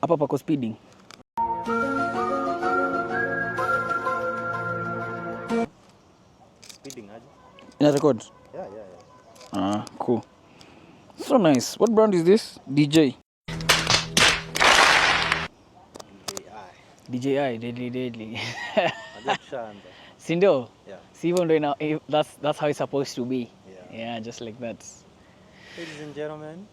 Hapa pako speeding. Speeding aje? Ina record? Yeah. Cool. So nice. What brand is this? DJ. DJI, deadly. Sindio? Yeah. See, even though that's how it's supposed to be. Yeah, just like that. Ladies and gentlemen.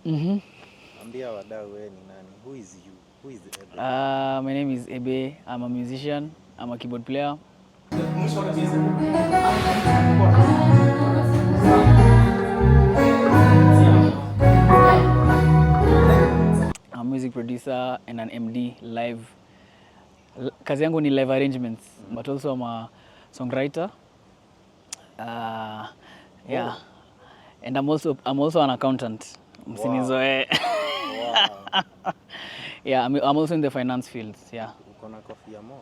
Ambia wadau wewe ni nani? Who is you? Who is Ebe? My name is Ebe. I'm a musician. I'm a keyboard player. I'm a music producer and an MD live. Kazi yangu ni live arrangements, but also I'm a songwriter. Yeah. And I'm also an accountant. Msinizoe. Wow. Yeah, I'm also in the finance field. Yeah. Uko na kofia mo?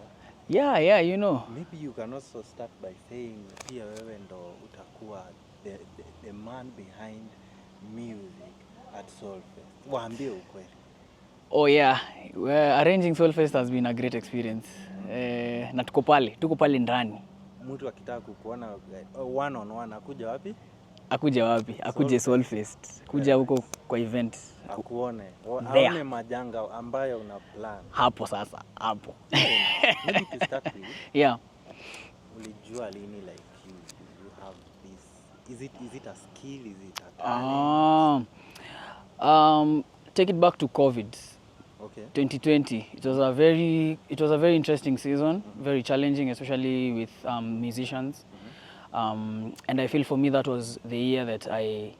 Yeah, you know. Maybe you can also start by saying pia wewe ndo utakuwa the man behind music at Solfest. Waambie ukweli. Oh yeah, arranging Solfest has been a great experience. Na tuko pale ndani. Mtu akitaka kukuona one on one akuja wapi? Akuje Solfest. Kuja huko kwa event. Akuone. Aone majanga ambayo una plan. Hapo. Maybe to start with. Yeah. Ulijua lini like you have this? Is it a skill? Is it a talent? Take it back to COVID. Okay. 2020. It was a very interesting season, very challenging, especially with musicians. And I feel for me that was the year that I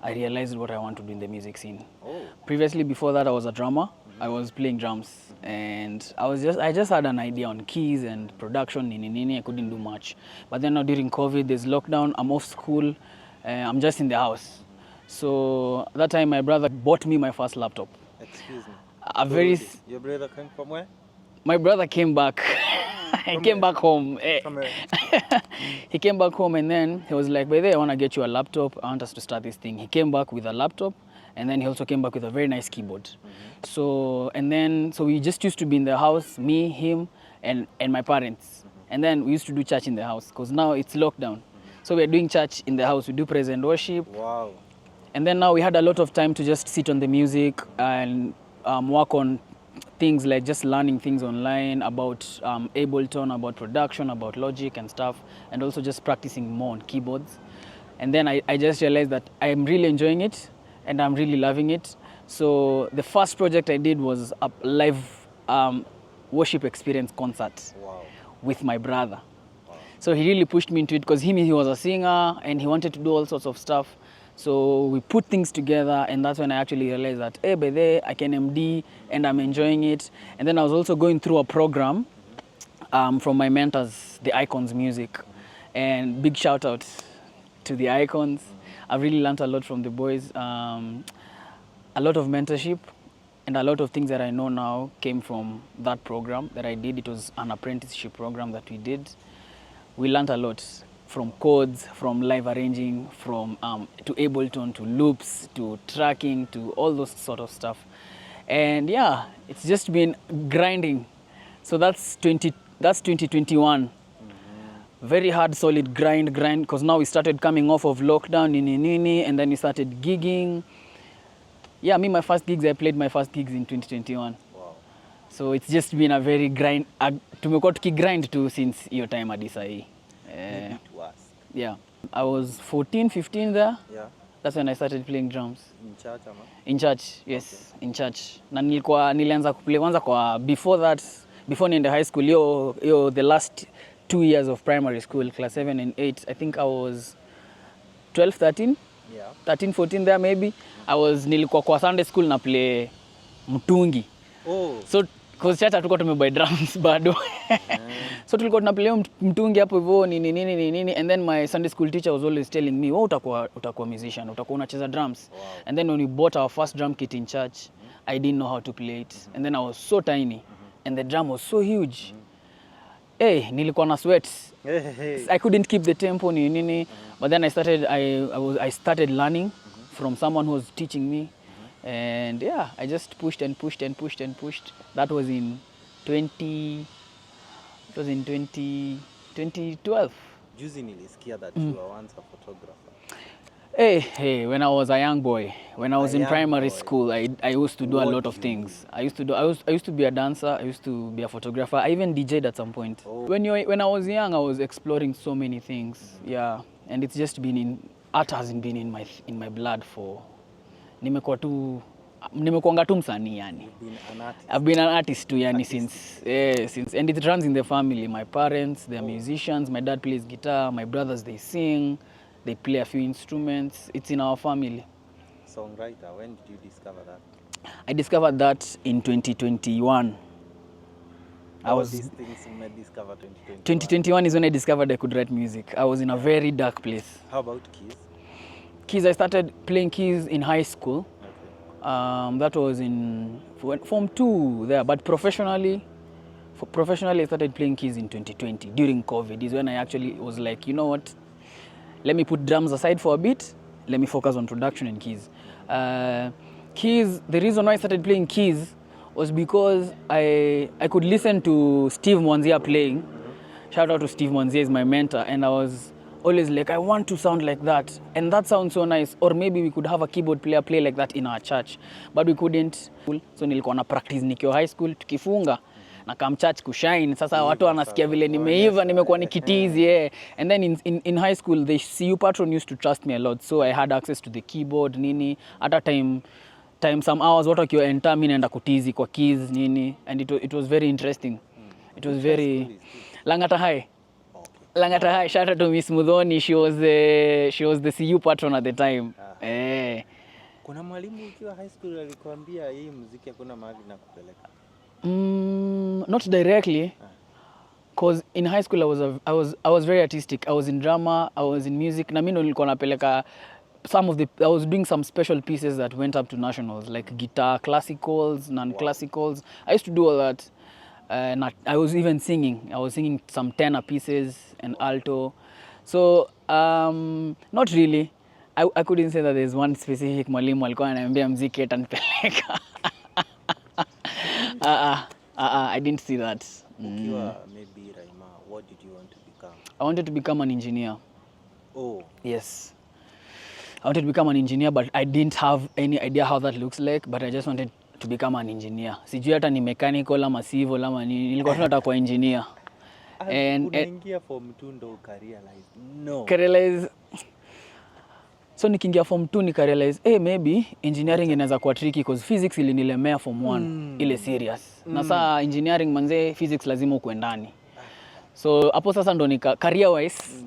realized what I want to do in the music scene. Oh. Previously, before that, I was a drummer. I was playing drums, and I just had an idea on keys and production. I couldn't do much. But then now during COVID, there's lockdown. I'm off school. I'm just in the house. So that time, my brother bought me my first laptop. Excuse me. Your brother came from where? My brother came back. He came back home. He came back home, and then he was like, by the way, I want to get you a laptop. I want us to start this thing. He came back with a laptop, and then he also came back with a very nice keyboard. So we just used to be in the house, me, him, and my parents. And then we used to do church in the house, because now it's lockdown. So we're doing church in the house. We do praise and worship. Wow. And then now we had a lot of time to just sit on the music and work on things like just learning things online about Ableton, about production, about Logic and stuff, and also just practicing more on keyboards. And then I just realized that I'm really enjoying it and I'm really loving it. So the first project I did was a live worship experience concert. Wow. With my brother. Wow. So he really pushed me into it because he was a singer and he wanted to do all sorts of stuff. So we put things together, and that's when I actually realized that, hey, by there, I can MD, and I'm enjoying it. And then I was also going through a program from my mentors, the Icons Music. And big shout out to the Icons. I've really learned a lot from the boys. A lot of mentorship, and a lot of things that I know now came from that program that I did. It was an apprenticeship program that we did. We learned a lot. From codes, from live arranging, from to Ableton, to loops, to tracking, to all those sort of stuff. And yeah, it's just been grinding. So that's 2021. Very hard, solid grind, because now we started coming off of lockdown, and then we started gigging. Yeah, my first gigs, I played my first gigs in 2021. Wow. So it's just been a very grind. Tumekuwa tukigrind too since your time at Isai. Yeah, I was 14, 15 there. Yeah. That's when I started playing drums. In church, ama? In church, yes, okay. In church. Na nilianza kuplay kwanza kwa before niende high school, the last 2 years of primary school, class 7 and 8, I think I was 12, 13? Yeah. 13, 14 there maybe. Nilikuwa kwa Sunday school na play mtungi. Oh. So cause church hatukuwa tumebuy drums bado. So tulikuwa tunaplay mtungi hapo hivyo nini, and then my Sunday school teacher was always telling me, utakuwa musician, utakuwa unacheza drums. Wow. And then when we bought our first drum kit in church, I didn't know how to play it. And then I was so tiny, and the drum was so huge. Hey, nilikuwa na sweat. I couldn't keep the tempo nini. But then I started learning from someone who was teaching me. And yeah, I just pushed and pushed and pushed and pushed. That was in 20 it was in 2012. Juzi nilisikia that you were once a photographer. Hey, when I was a young boy, when I was in young primary boy. school, I used to do a What lot do of you things. do? I used to be a dancer, I used to be a photographer, I even DJ'd at some point. Oh. When I was young, I was exploring so many things. Yeah, and it's just been art hasn't been in my blood for nimekuanga tu msanii yani. You've been an artist. I've been an artist too yani since and it runs in the family. My parents, they're musicians, my dad plays guitar, my brothers they sing, they play a few instruments. It's in our family. Songwriter, when did you discover that? I discovered that in 2021. These things you may discover 2021. 2021 is when I discovered I could write music. I was in a very dark place. How about keys? Keys, I started playing keys in high school. Okay. That was in Form 2 there, but professionally I started playing keys in 2020 during COVID. Is when I actually was like, you know what, let me put drums aside for a bit, let me focus on production and keys. Keys, the reason why I started playing keys was because I could listen to Steve Mwanzia playing. Shout out to Steve Mwanzia, is my mentor, and I was always like, I want to sound like that, and that sounds so nice. Or maybe we could have a keyboard player play like that in our church, but we couldn't. So nilikuwa na practice nikiwa high school, tukifunga na come church kushine. Sasa watu wanasikia vile nimeiva, nimekuwa nikitizi, yeah. And then in high school, the CU patron used to trust me a lot, so I had access to the keyboard nini. At a time some hours watu wakiwa enter, mimi naenda kutizi kwa keys nini, and it was very interesting. It was very Langata High. Langata High, shout out to Miss Mudhoni. She was the CU patron at the time. Kuna mwalimu ukiwa high school alikwambia hii muziki hakuna mahali nakupeleka? Not directly, because in high school I was very artistic. I was in drama, I was in music. Na mimi nilikuwa napeleka I was doing some special pieces that went up to nationals, like guitar, classicals, non-classicals. I used to do all that. I was even singing. I was singing some tenor pieces and alto. So not really. I couldn't say that there's one specific mwalimu alikuwa ananiambia muziki atanipeleka. I didn't see that. Ukiwa maybe Raima, what did you want to become? I wanted to become an engineer. Oh. Yes. I wanted to become an engineer, but I didn't have any idea how that looks like, but I just wanted to become an engineer. Sijui hata ni mechanical ama civil ama nini. Nilikuwa tu nataka kuwa engineer. And unaingia form 2 ndo ukarealize. No. Realize. So nikiingia form 2 nikarealize, maybe engineering inaweza kuwa tricky because physics ilinilemea form 1 ile serious. Na saa engineering manze physics lazima uko ndani. So hapo sasa ndo career wise,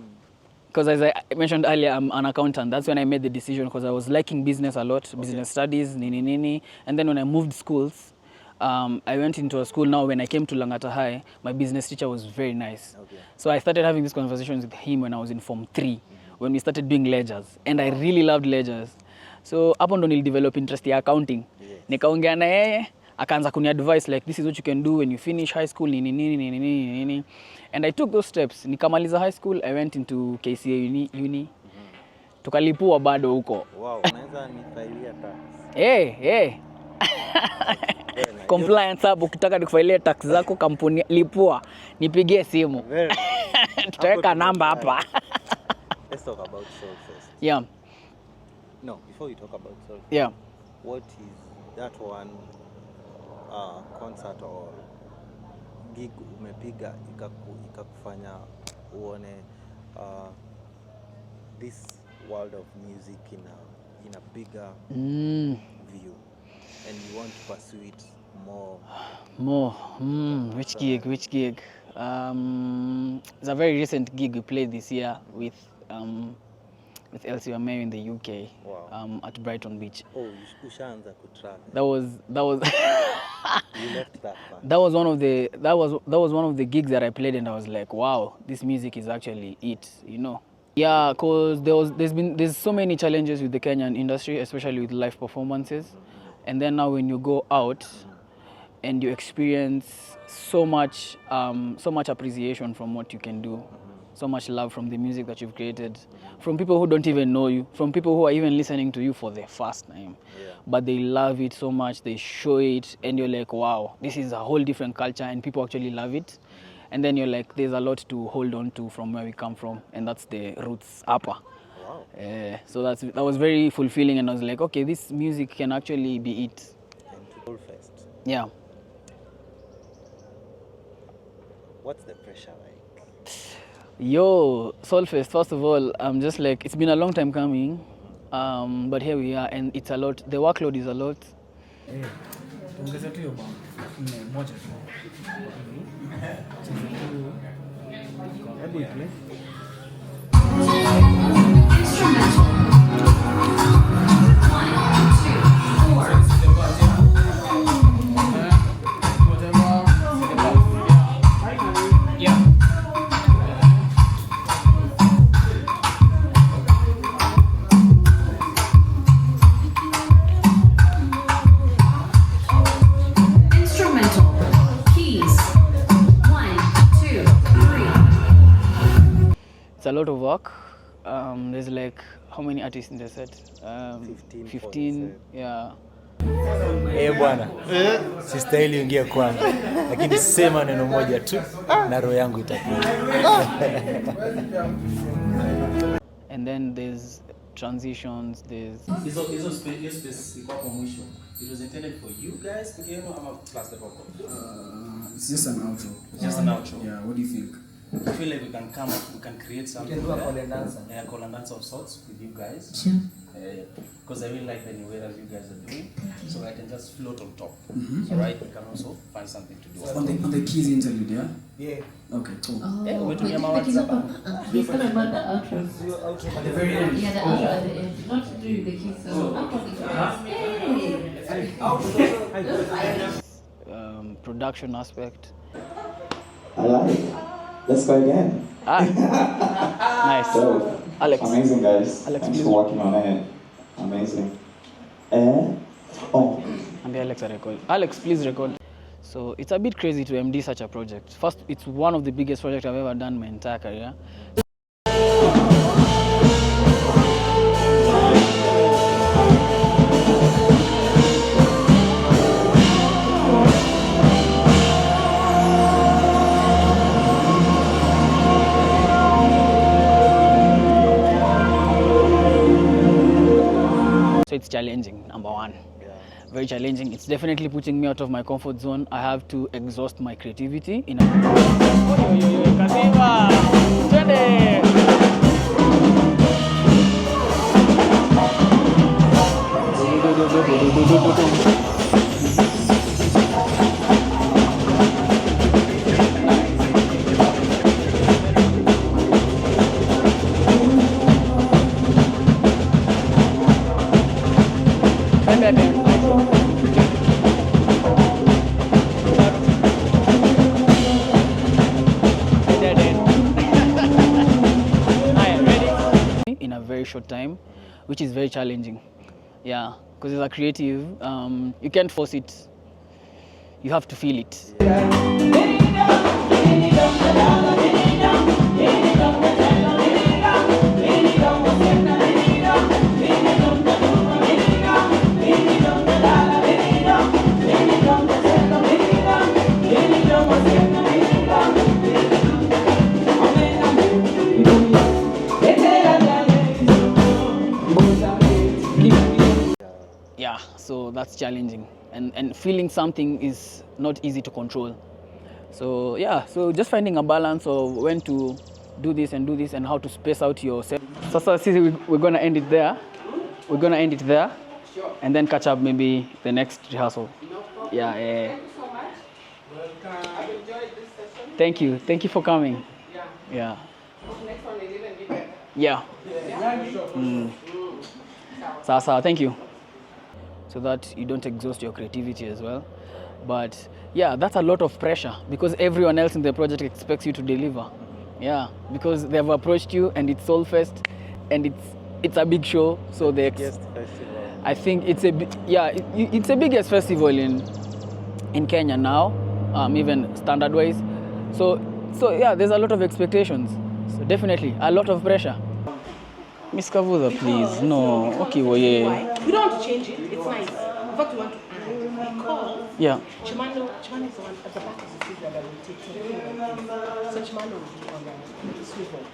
because as I mentioned earlier, I'm an accountant. That's when I made the decision, because I was liking business a lot, business studies, nini. And then when I moved schools, I went into a school now. When I came to Langata High, my business teacher was very nice. Okay. So I started having these conversations with him when I was in Form 3, when we started doing ledgers. And I really loved ledgers. So hapo ndo nilidevelop interest ya accounting. Yes. Nikaongea na yeye, akaanza kuni advice like, this is what you can do when you finish high school, nini. And I took those steps. Nikamaliza high school, I went into KCA uni. Tukalipua bado huko. Wow, unaweza nifailia tax? Hey. Compliance hapo, ukitaka nikufailie tax zako kampuni lipua, nipigie simu. Tutaweka namba hapa. Let's talk about Solfest. Yeah. No, before you talk about Solfest. Yeah. What is that one concert or gig umepiga ikakufanya uone this world of music in a bigger view, and you want to pursue it more? Which gig? It's a very recent gig we played this year with Elsie Wameo in the UK. Wow. At Brighton Beach. Oh, ushaanza kutravel. That was You left that part. That was one of the gigs that I played, and I was like, wow, this music is actually it, you know. Yeah, because there's so many challenges with the Kenyan industry, especially with live performances. And then now when you go out and you experience so much appreciation from what you can do. so much love from the music that you've created, from people who don't even know you, from people who are even listening to you for the first time. Yeah. But they love it so much, they show it, and you're like, wow, this is a whole different culture, and people actually love it. And then you're like, there's a lot to hold on to from where we come from, and that's the roots upper. Wow. So that was very fulfilling, and I was like, okay, this music can actually be it. And to Solfest, Yeah. what's the pressure like? Yo, Solfest, first of all, I'm just like, it's been a long time coming, but here we are, and it's a lot. The workload is a lot. Instrumental. Keys. 1, 2, 3. It's a lot of work. There's like, how many artists in the set? 15, yeah. Bwana, sistahili ingia kwangu, lakini sema neno moja tu na roho yangu itapiga. And then there's transitions, there's... Hizo space iko hapo mwisho. It was intended for you guys to game ama plus the vocal? It's just an outro. Just an outro. Yeah, what do you think? I feel like we can come up, we can create something. We can do a call and answer. Yeah, call and answer of sorts with you guys. Because I really like the new way that you guys are doing. So I can just float on top. So right, we can also find something to do. On the keys interlude, yeah? Yeah. Okay, cool. Umetumia mawatsapp. He's gonna run the outro. At the very end. Yeah, the outro at the end. Not to do the keys, so I'm probably production aspect. I like it. Let's go again. Nice. So, Alex. amazing, guys. Alex, Thanks please. for working on it. Amazing. Oh, And the Alex record. Alex, please record. So it's a bit crazy to MD such a project. First, it's one of the biggest projects I've ever done in my entire career. So it's challenging, number one. Very challenging. It's definitely putting me out of my comfort zone. I have to exhaust my creativity in a... in a very short time, which is very challenging. Yeah, because as a creative, you can't force it. You have to feel it. Yeah, so that's challenging, and feeling something is not easy to control. So yeah, so just finding a balance of when to do this and how to space out yourself. So see, we're gonna end it there. We're gonna end it there, and then catch up maybe the next rehearsal. Yeah. Thank you so much. Welcome. I've enjoyed this session. Thank you for coming. Yeah. Next one is even bigger. Yeah. So thank you. So that you don't exhaust your creativity as well. But yeah, that's a lot of pressure because everyone else in the project expects you to deliver. Yeah, because they have approached you and it's Solfest and it's a big show. So the Biggest festival. I think it's it's the biggest festival in Kenya now, even standard wise. So yeah, there's a lot of expectations. So definitely a lot of pressure. Miss Kavuda, please. No. Okay, well, yeah. Why? We don't want to change it. It's nice. In fact, we want to add because Yeah. Chimano is the one at the back of the figure that will take so Chimano will be on the swivel.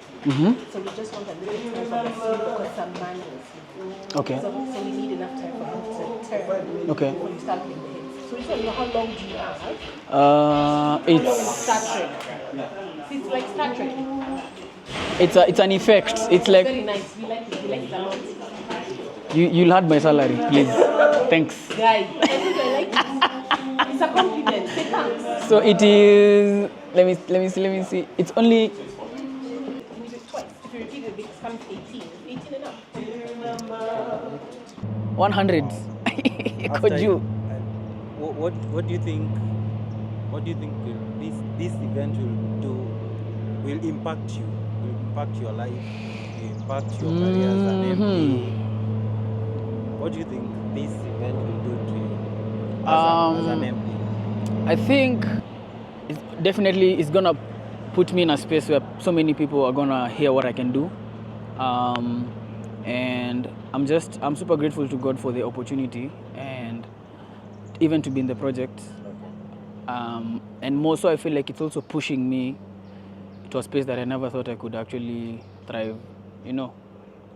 So we just want a little time for the swivel because some manual swivel. Okay. So we need enough time for him to turn Okay. before you start playing the hits. So you said, how long do you have? It's Star Trek. See, it's like Star Trek. it's an effect. It's like Very nice. We like it. We like it a lot. you'll add my salary, please. Thanks. Guy, I think I like it. It's a compliment. Say thanks. So it is. Let me see. It's only You need it twice. If you repeat it, it becomes 18. 18 enough. 100. Could you? What do you think? What do you think this event will impact you? Will impact your life? Will impact your career as an MP? What do you think this event will do to you as an MP? I think it's gonna put me in a space where so many people are gonna hear what I can do, and I'm super grateful to God for the opportunity and even to be in the project. And more so, I feel like it's also pushing me to a space that I never thought I could actually thrive. You know,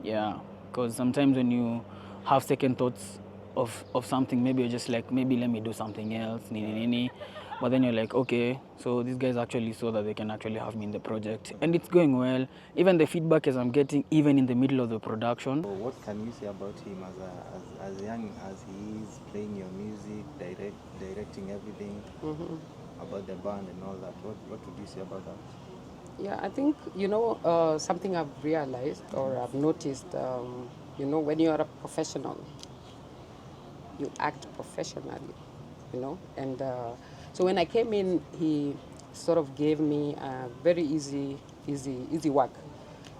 yeah. Because sometimes when you have second thoughts of something, maybe you're just like, maybe let me do something else, but then you're like, okay, so these guys actually saw that they can actually have me in the project, and it's going well. Even the feedback as I'm getting, even in the middle of the production. So what can you say about him as young as he is, playing your music, directing everything about the band and all that? What would you say about that? Yeah, I think, something I've realized or I've noticed, when you are a professional, you act professionally, and so when I came in, he sort of gave me very easy work,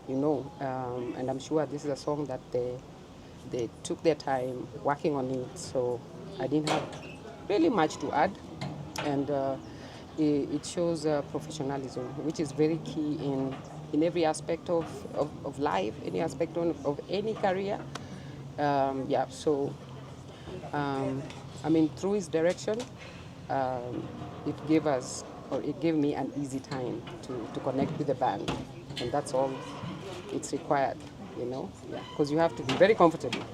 and I'm sure this is a song that they took their time working on it, so I didn't have really much to add, and it shows professionalism, which is very key in every aspect of life, any aspect of any career. Through his direction, it gave me an easy time to connect with the band, and that's all it's required, because you have to be very comfortable.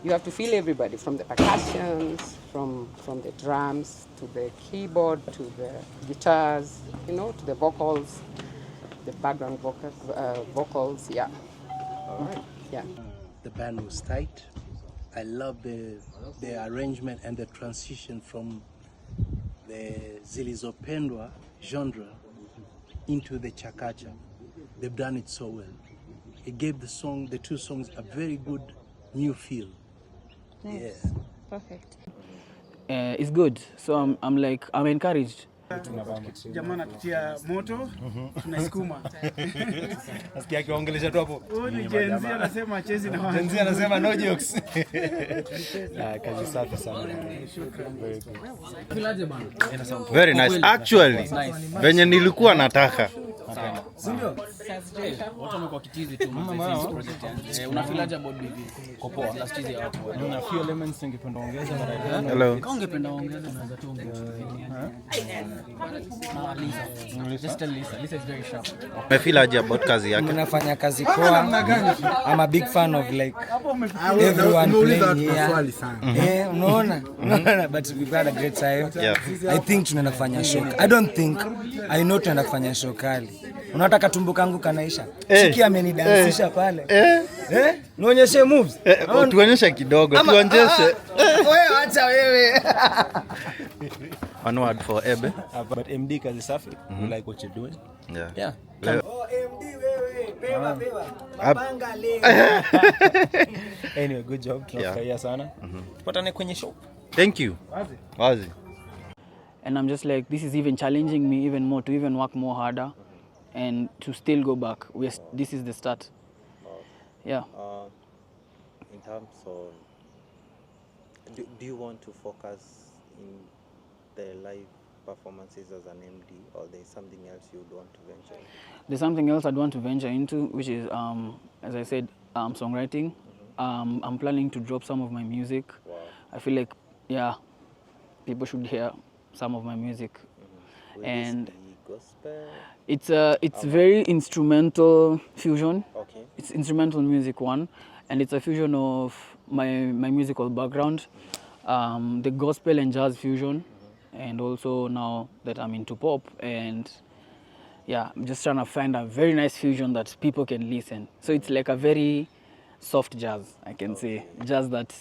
You have to feel everybody, from the percussions, from the drums, to the keyboard, to the guitars, to the vocals, the background vocals, yeah. All right. Yeah. The band was tight. I love the arrangement and the transition from the zilizopendwa genre into the chakacha. They've done it so well. It gave the two songs, a very good new feel. Nice. Yeah. Perfect. It's good. So I'm encouraged. Jamaa anatutia moto, tunasukuma. Nasikia akiwaongelesha tu hapo. Huyu ni Gen Z anasema chezi na watu. Gen Z anasema no jokes. Kazi safi sana. Very nice. Actually, venye nilikuwa nataka. Sindio? Watu wamekuwa kitizi tu mzee project yangu. Unafilaje about BB? Kopoa. Last cheese ya watu. Na few elements ningependa ongeza mara hiyo. Hello. Kama ungependa ongeza unaweza tu ongeza. Lisa is very sharp. Umefilaje about kazi yake? Mnafanya kazi poa. I'm a big fan of like everyone playing here. Unaona? But we've had a great time. Yeah. I think tunaenda kufanya show. I don't think I know tunaenda kufanya show kali. Unataka katumbo kangu kanaisha. Chiki amenidansisha pale. Nionyeshe moves. Tuonyeshe kidogo, tuonyeshe. Wewe acha wewe. One word for Ebe. But MD kazi safi. We like what you're doing. Yeah. Oh MD wewe, pewa. Panga leo. Anyway, good job. Tunafurahia sana. Tupatane kwenye show. Thank you. Wazi. And I'm just like, this is even challenging me even more to even work more harder and to still go back. This is the start. Yeah. In terms of, do you want to focus in the life performances as an MD, or there's something else you'd want to venture into? There's something else I'd want to venture into, which is, as I said, songwriting. I'm planning to drop some of my music. Wow. I feel like, yeah, people should hear some of my music. Will And this be gospel? it's very instrumental fusion. Okay. It's instrumental music one, and it's a fusion of my musical background, the gospel and jazz fusion, and also now that I'm into pop, and yeah, I'm just trying to find a very nice fusion that people can listen. So it's like a very soft jazz, I can say, jazz that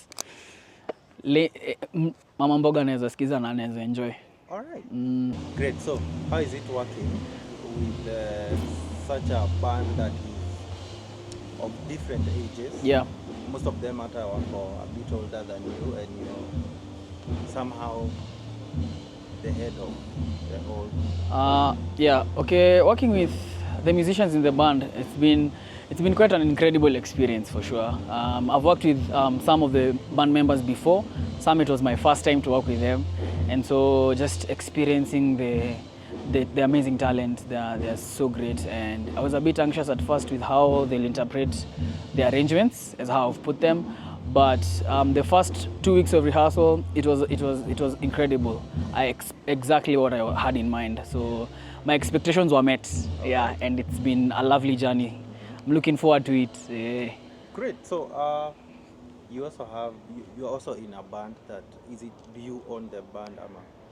mama mboga anaweza sikiza na anaweza enjoy. All right. Great. So, how is it working with such a band that is of different ages? Yeah. Most of them are a bit older than you, and you're somehow the head of the whole. Yeah. Okay. Working with the musicians in the band, it's been quite an incredible experience for sure. I've worked with some of the band members before. Some it was my first time to work with them, and so just experiencing the amazing talent, they're so great. And I was a bit anxious at first with how they'll interpret the arrangements, as how I've put them. But the first 2 weeks of rehearsal, it was incredible. Exactly what I had in mind. So my expectations were met. Yeah, and it's been a lovely journey. I'm looking forward to it. Great. So you're also in a band that, is it you own the band,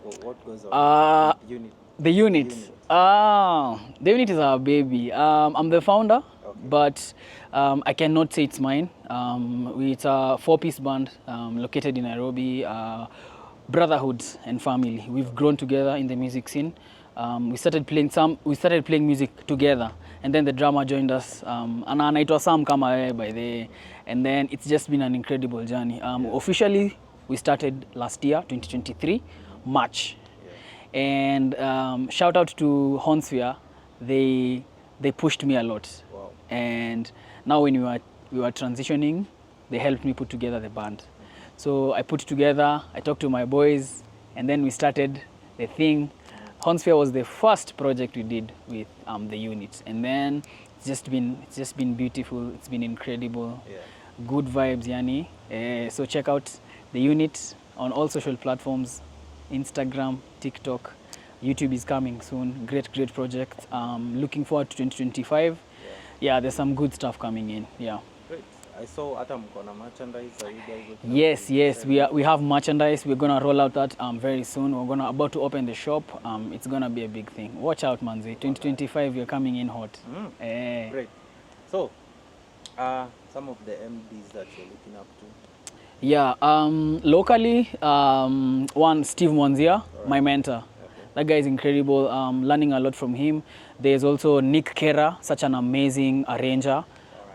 or what goes on? Unit. The unit. The unit is our baby. I'm the founder, but I cannot say it's mine. It's a 4-piece band located in Nairobi. Brotherhood and family. We've grown together in the music scene. We started playing music together, and then the drummer joined us. And it was Sam kama by the, and then it's just been an incredible journey. Officially, we started last year, 2023, March. And shout out to Hornsphere, they pushed me a lot. Wow. And now when we were transitioning, they helped me put together the band. So I put it together, I talked to my boys, and then we started the thing. Hornsphere was the first project we did with the unit, and then it's just been beautiful. It's been incredible. Yeah. Good vibes, yani. So check out the unit on all social platforms. Instagram, TikTok, YouTube is coming soon. Great project. Looking forward to 2025. Yeah, there's some good stuff coming in. Yeah. Great. I saw hata mko na merchandise. Are you guys looking Yes, we have merchandise. We're gonna roll out that very soon. We're about to open the shop. It's gonna be a big thing. Watch out, manzi. 2025, we're coming in hot. Great. So, some of the MDs that you're looking up to. Yeah, locally, one, Steve Mwanzia, my mentor. That guy is incredible. Learning a lot from him. There's also Nick Kera, such an amazing arranger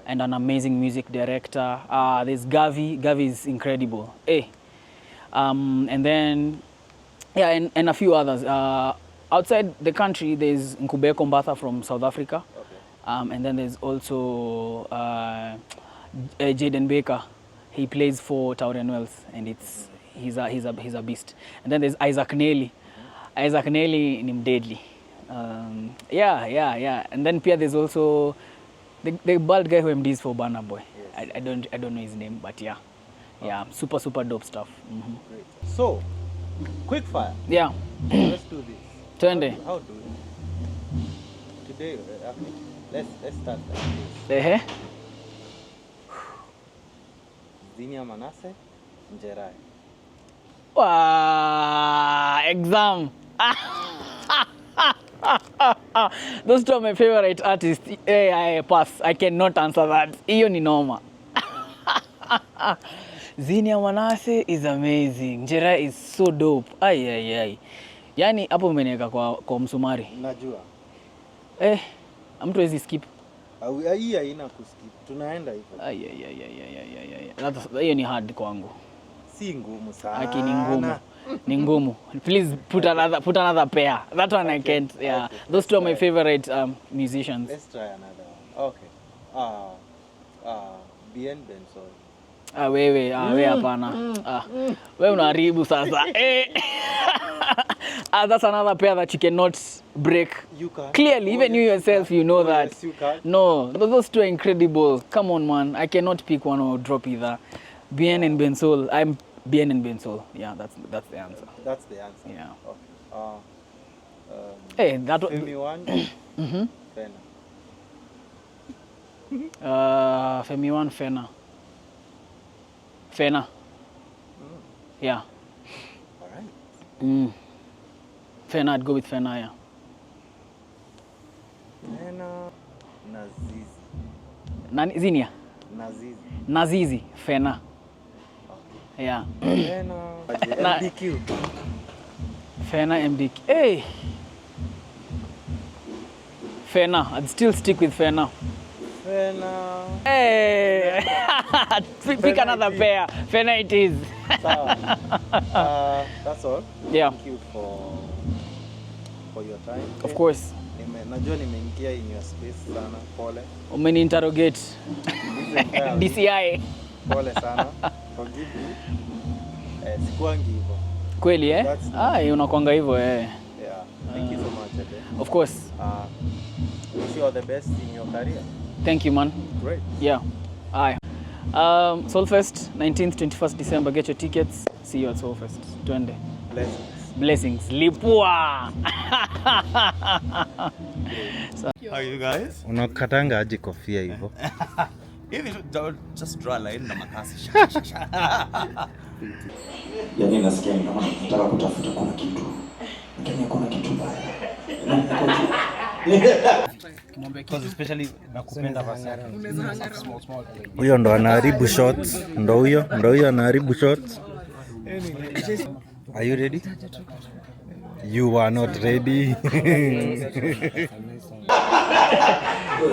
and an amazing music director. There's Gavi. Gavi is incredible. And then, yeah, and a few others. Outside the country, there's Nkubeko Mbatha from South Africa. And then there's also Jaden Baker. He plays for Taurian Wells, and he's a beast. And then there's Isaac Nelly. Isaac Nelly ni deadly. Yeah. And then Pia there's also the bald guy who MDs for Burna Boy. Yes. I don't know his name, but yeah. Yeah, super dope stuff. Great. So, quick fire. Yeah. Let's do this. Twende. How do it? Today, let's start like this. Zinia Manase, Njerai. Wow, exam. Those two are my favorite artists. I pass. I cannot answer that. Hiyo ni noma. Zinia Manase is amazing. Njerai is so dope. Ay. Yani hapo umeniweka kwa msumari. Najua. Mtu hawezi skip. Hii haina kuskip. Tunaenda hivyo. Hiyo ni hard kwangu. Si ngumu sana. Aki ni ngumu. Ni ngumu. Please put another pair. That one I can't. Yeah. Okay. Those two are my favorite musicians. Let's try another one. Okay. Bien Benson. Wewe hapana. Wewe unaharibu sasa. That's another pair that you cannot break. You can. Clearly, even you yourself, you know that. Yes, you can. No, those two are incredible. Come on, man. I cannot pick one or drop either. Bien and Bensol. I'm Bien and Bensol. Yeah, that's the answer. That's the answer. Yeah. Okay. Hey, that was. Femi one. Fena. Femi one, Fena. Yeah. All right. Fena, I'd go with Fena, yeah. Fena, Nazizi. Zinia? Nazizi. Fena. Yeah. Fena, MDQ. Fena, MDQ. Hey! Fena, I'd still stick with Fena. Fena. Hey! Pick another pair. Fena it is. That's all. Yeah. Thank you for your time. Of course. Najua nimeingia in your space sana. Pole. Umeni-interrogate. DCI. Pole sana. Forgive me. Sikuangi hivyo. Kweli unakuanga hivyo Yeah. Thank you so much. Of course. Wish you all the best in your career. Thank you, man. Great. Yeah. Aye. Solfest, 19th, 21st December. Get your tickets. See you at Solfest. Twende. Blessings. Lipua. How you guys? Unakatanga aje kofia hivyo? Hivi just draw a line na makasi. Yaani nasikia ni kama nataka kutafuta kuna kitu. Lakini kuna kitu mbaya. Because especially nakupenda Vasari. Huyo ndo anaharibu shots. Ndo huyo anaharibu shots. Are you ready? You are not ready.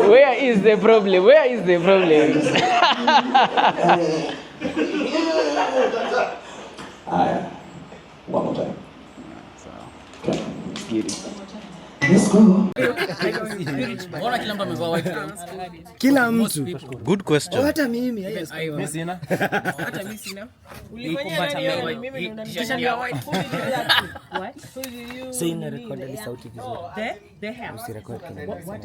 Where is the problem? One more time. Okay, let's get it. Let's go. Mbona kila mtu amevaa white pants? Kila mtu. Good question. Hata mimi. Mimi sina. Hata mimi sina. Ulifanya nani? Mimi ndio white. What? So ina record ile sauti vizuri. They have. Usirecord kile. What?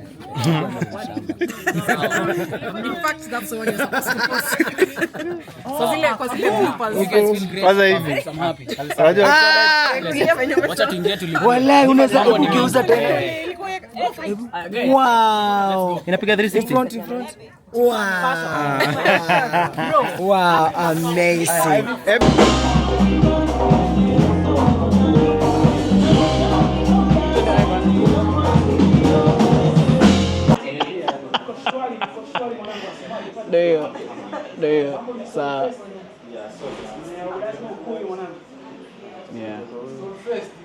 In fact, that's the one you're supposed to post. So kwa zile bloopers. You guys feel great. Kwanza hivi. I'm happy. Wacha tuingie tulipo. Wallahi unaweza kugeuza tena. Wow. Inapiga 360. In front. Wow, amazing. Ndio. Sawa. Yeah.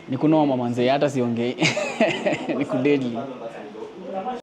Nikunoma manze, hata siongei. Nikudedli.